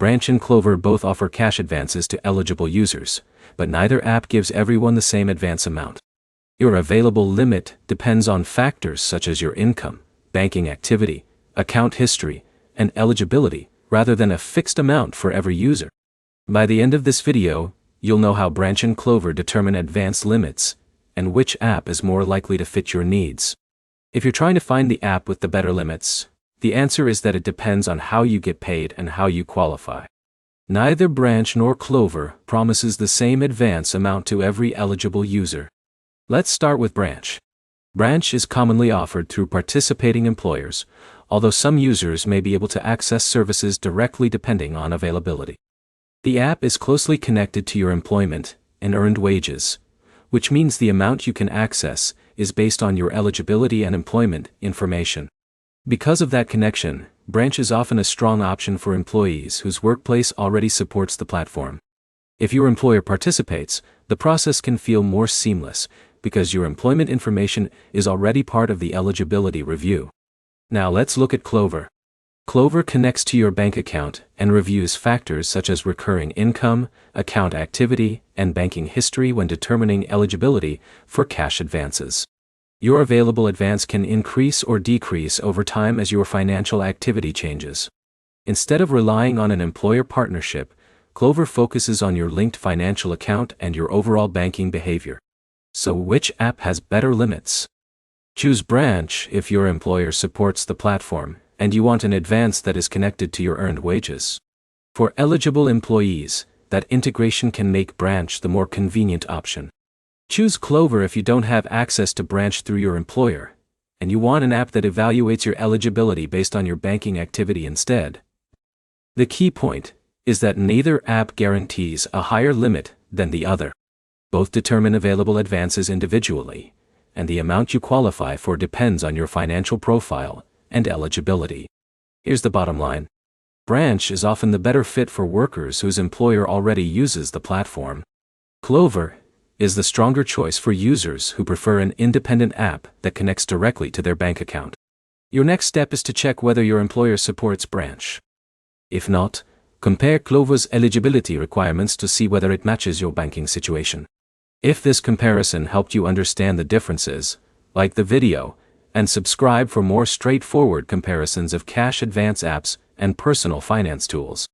Branch and Klover both offer cash advances to eligible users, but neither app gives everyone the same advance amount. Your available limit depends on factors such as your income, banking activity, account history, and eligibility, rather than a fixed amount for every user. By the end of this video, you'll know how Branch and Klover determine advance limits, and which app is more likely to fit your needs. If you're trying to find the app with the better limits, the answer is that it depends on how you get paid and how you qualify. Neither Branch nor Klover promises the same advance amount to every eligible user. Let's start with Branch. Branch is commonly offered through participating employers, although some users may be able to access services directly depending on availability. The app is closely connected to your employment and earned wages, which means the amount you can access is based on your eligibility and employment information. Because of that connection, Branch is often a strong option for employees whose workplace already supports the platform. If your employer participates, the process can feel more seamless because your employment information is already part of the eligibility review. Now let's look at Klover. Klover connects to your bank account and reviews factors such as recurring income, account activity, and banking history when determining eligibility for cash advances. Your available advance can increase or decrease over time as your financial activity changes. Instead of relying on an employer partnership, Klover focuses on your linked financial account and your overall banking behavior. So which app has better limits? Choose Branch if your employer supports the platform and you want an advance that is connected to your earned wages. For eligible employees, that integration can make Branch the more convenient option. Choose Klover if you don't have access to Branch through your employer, and you want an app that evaluates your eligibility based on your banking activity instead. The key point is that neither app guarantees a higher limit than the other. Both determine available advances individually, and the amount you qualify for depends on your financial profile and eligibility. Here's the bottom line. Branch is often the better fit for workers whose employer already uses the platform. Klover is the stronger choice for users who prefer an independent app that connects directly to their bank account. Your next step is to check whether your employer supports Branch. If not, compare Klover's eligibility requirements to see whether it matches your banking situation. If this comparison helped you understand the differences, like the video, and subscribe for more straightforward comparisons of cash advance apps and personal finance tools.